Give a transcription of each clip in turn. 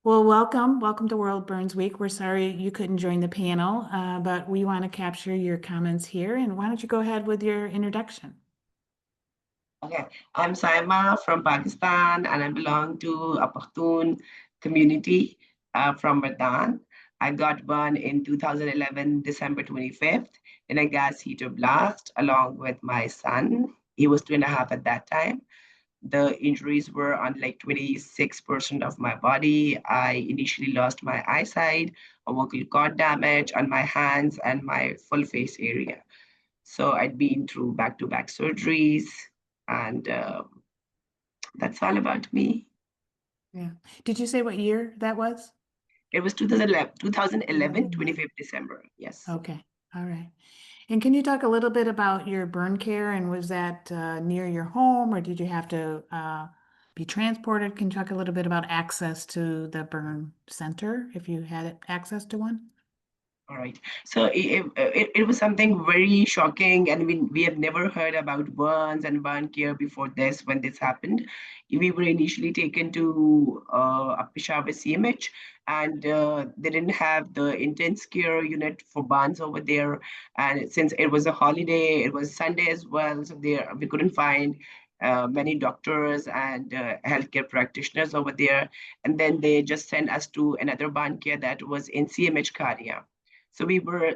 Well, welcome to World Burns Week. We're sorry you couldn't join the panel, but we want to capture your comments here. And why don't you go ahead with your introduction? Okay, I'm Saima from Pakistan and I belong to a Pakhtun community from Medan. I got born in 2011, December 25th, in a gas heater blast along with my son. He was 2.5 at that time. The injuries were on like 26% of my body. I initially lost my eyesight, a vocal cord damage on my hands, and my full face area. So I'd been through back-to-back surgeries, and that's all about me. Yeah. Did you say what year that was? It was 2011, 2011, 2011. 25th December. Yes. Okay. All right. And can you talk a little bit about your burn care? And was that near your home or did you have to be transported? Can you talk a little bit about access to the burn center if you had access to one? All right. So it was something very shocking, and we have never heard about burns and burn care before this when this happened. We were initially taken to a Peshawar CMH, and they didn't have the intense care unit for burns over there. And since it was a holiday, it was Sunday as well, so there we couldn't find many doctors and healthcare practitioners over there. And then they just sent us to another burn care that was in CMH Karia. So we were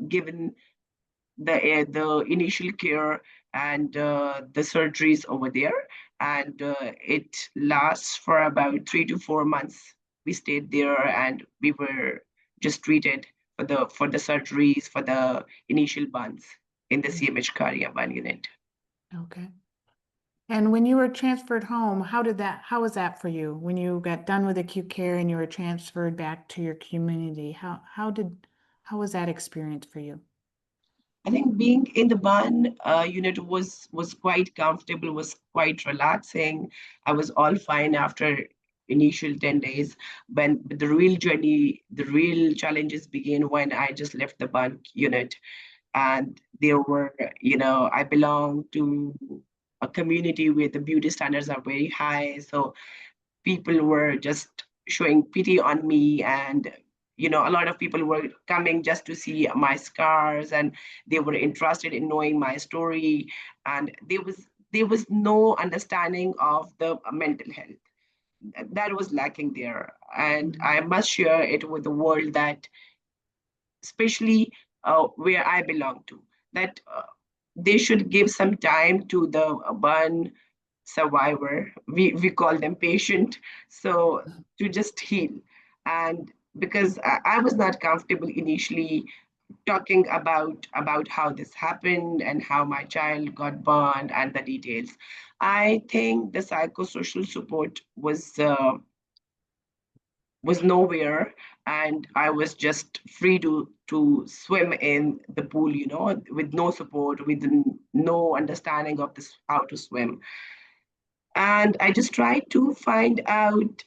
given the initial care and the surgeries over there, and it lasts for about 3 to 4 months. We stayed there, and we were just treated for the surgeries for the initial months in the Mm. CMH Karya one unit. Okay. And when you were transferred home, how was that for you? When you got done with acute care and you were transferred back to your community, how was that experience for you? I think being in the barn unit was quite comfortable, was quite relaxing. I was all fine after initial 10 days. When the real journey, the real challenges began when I just left the barn unit. And there were, I belong to a community where the beauty standards are very high. So people were just showing pity on me, and a lot of people were coming just to see my scars, and they were interested in knowing my story, and there was no understanding of the mental health that was lacking there. And Mhm. I must share it with the world that, especially where I belong to, that they should give some time to the burn survivor. We call them patient. So to just heal. And because I was not comfortable initially talking about how this happened and how my child got burned and the details. I think the psychosocial support was nowhere, and I was just free to swim in the pool, with no support, with no understanding of this how to swim. And I just tried to find out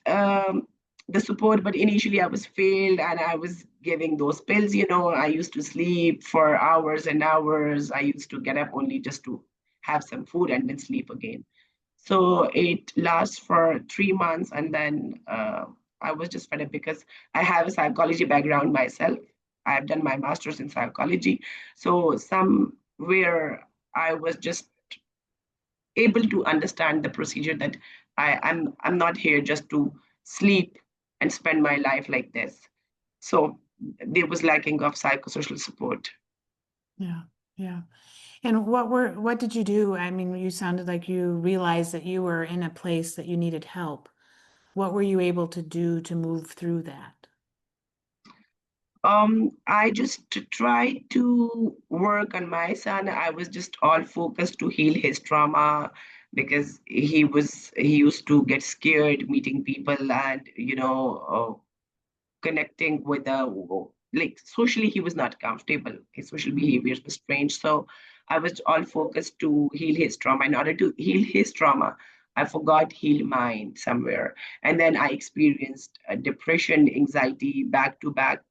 the support, but initially I was failed, and I was giving those pills. I used to sleep for hours and hours. I used to get up only just to have some food and then sleep again. So it lasts for 3 months, and then I was just fed up because I have a psychology background myself. I've done my master's in psychology. So somewhere I was just able to understand the procedure that I'm not here just to sleep and spend my life like this. So there was lacking of psychosocial support. Yeah, yeah. And what did you do? I mean, you sounded like you realized that you were in a place that you needed help. What were you able to do to move through that? I just tried to work on my son. I was just all focused to heal his trauma because he used to get scared meeting people, and connecting with the, like, socially he was not comfortable. His social behaviors were strange. So I was all focused to heal his trauma. In order to heal his trauma, I forgot heal mine somewhere. And then I experienced depression, anxiety, back to back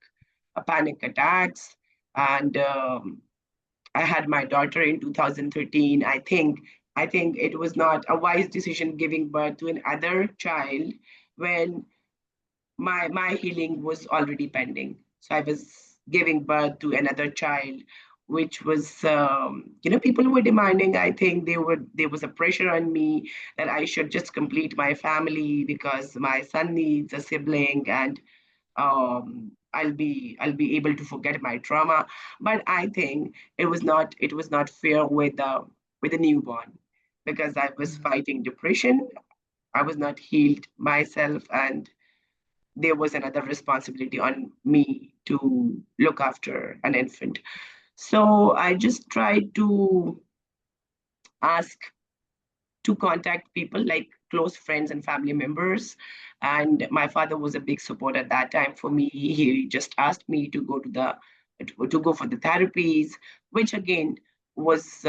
panic attacks. And I had my daughter in 2013. I think it was not a wise decision giving birth to another child when my healing was already pending. So I was giving birth to another child, which was people were demanding. I think there was a pressure on me that I should just complete my family because my son needs a sibling, and I'll be able to forget my trauma. But I think it was not fair with the newborn, because I was Mhm. fighting depression. I was not healed myself, and there was another responsibility on me to look after an infant. So I just tried to ask to contact people like close friends and family members. And my father was a big support at that time for me. He just asked me to go for the therapies, which again was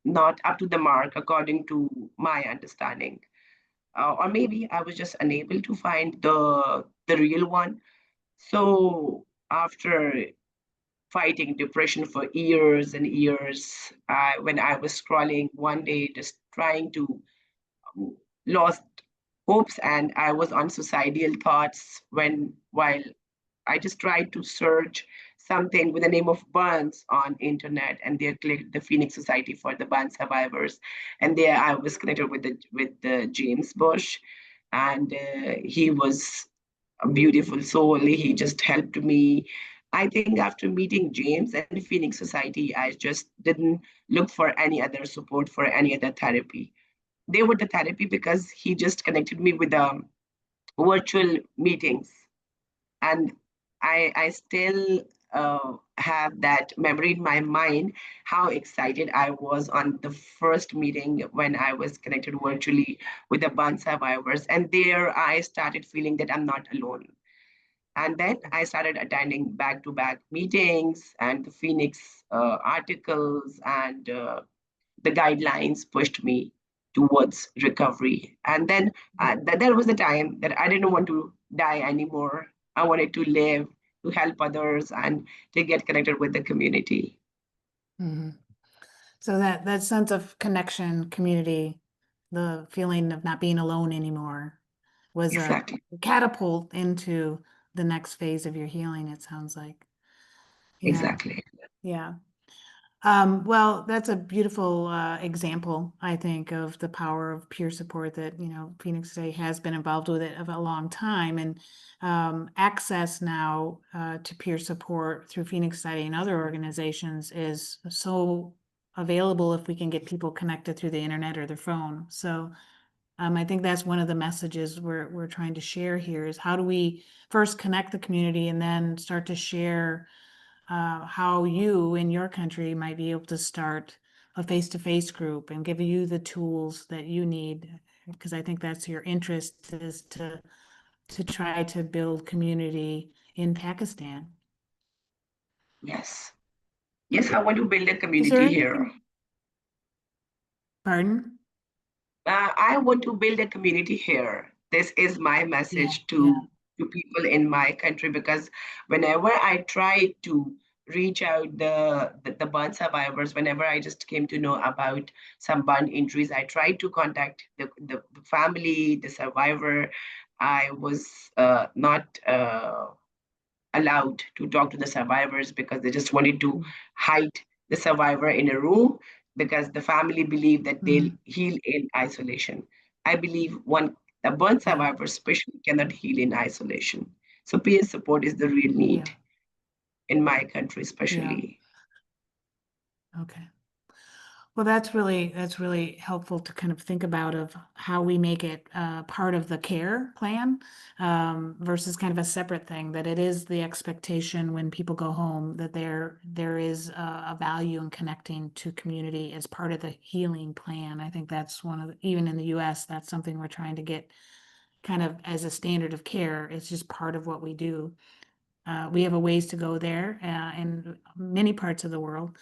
not up to the mark according to my understanding. Or maybe I was just unable to find the real one. So after fighting depression for years and years, when I was scrolling one day, just trying to lost hopes, and I was on suicidal thoughts while I just tried to search something with the name of burns on internet, and there clicked the Phoenix Society for the Burn Survivors, and there I was connected with the James Bush, and he was a beautiful soul. He just helped me. I think after meeting James and Phoenix Society, I just didn't look for any other support, for any other therapy. They were the therapy because he just connected me with virtual meetings. And I still have that memory in my mind, how excited I was on the first meeting when I was connected virtually with the burn survivors. And there I started feeling that I'm not alone. And then I started attending back to back meetings and the Phoenix articles, and the guidelines pushed me towards recovery. And then that was the time that I didn't want to die anymore. I wanted to live, to help others, and to get connected with the community. Mhm. So that sense of connection, community, the feeling of not being alone anymore was a Exactly. catapult into the next phase of your healing, it sounds like. Yeah, Exactly. yeah. Well, that's a beautiful example, I think, of the power of peer support that, Phoenix Day has been involved with it of a long time. And access now to peer support through Phoenix Society and other organizations is so available if we can get people connected through the internet or their phone. So I think that's one of the messages we're trying to share here is how do we first connect the community and then start to share how you in your country might be able to start a face-to-face group and give you the tools that you need, because I think that's your interest is to try to build community in Pakistan. Yes. Yes, I want to build a Is there community here. anything, pardon? I want to build a community here. This is my Yeah, message yeah. to people in my country, because whenever I try to reach out the burn survivors, whenever I just came to know about some burn injuries, I tried to contact the family, the survivor. I was not allowed to talk to the survivors because they just wanted to hide the survivor in a room, because the family believe that they'll Mhm. heal in isolation. I believe the burn Yeah, survivor especially cannot heal in isolation. So peer support is the real yeah, need in my country, yeah. especially. Okay. Well, that's really helpful to kind of think about of how we make it part of the care plan versus kind of a separate thing. That it is the expectation when people go home that there is a value in connecting to community as part of the healing plan. I think that's one of even in the U.S. that's something we're trying to get kind of as a standard of care. It's just part of what we do. We have a ways to go there in many parts of the world.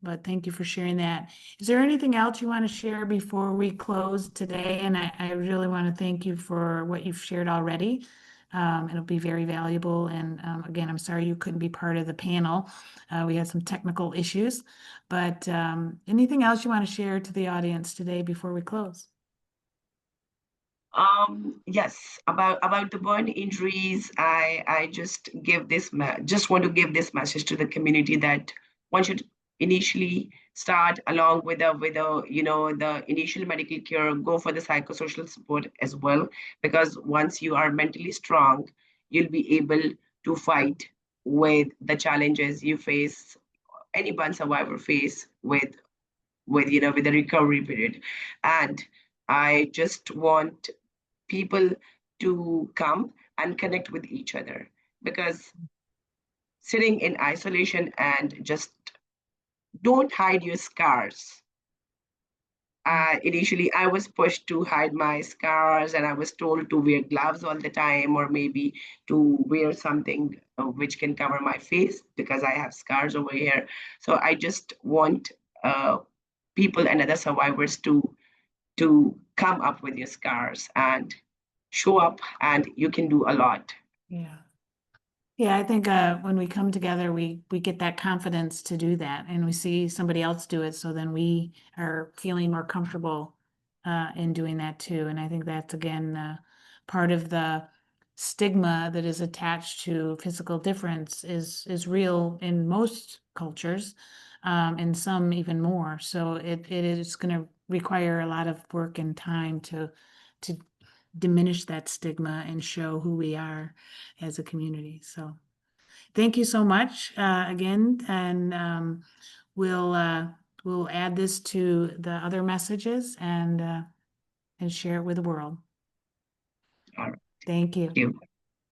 But thank you for sharing that. Is there anything else you want to share before we close today? And I really want to thank you for what you've shared already. It'll be very valuable. And again, I'm sorry you couldn't be part of the panel. We had some technical issues, but anything else you want to share to the audience today before we close? Yes, about the burn injuries, I just just want to give this message to the community that one should initially start along with the initial medical care, go for the psychosocial support as well, because once you are mentally strong, you'll be able to fight with the challenges you face, any burn survivor face with the recovery period. And I just want people to come and connect with each other, because sitting in isolation and just don't hide your scars. Yeah. Initially, I was pushed to hide my scars, and I was told to wear gloves all the time, or maybe to wear something which can cover my face because I have scars over here. So I just want people and other survivors to come up with your scars and show up, and you can do a lot. Yeah. Yeah, I think when we come together, we get that confidence to do that, and we see somebody else do it, so then we are feeling more comfortable in doing that too. And I think that's again part of the stigma that is attached to physical difference is real in most cultures, and some even more. So it is going to require a lot of work and time to diminish that stigma and show who we are as a community. So thank you so much again, and we'll add this to the other messages and share it with the world. All right. Thank Thank you. you.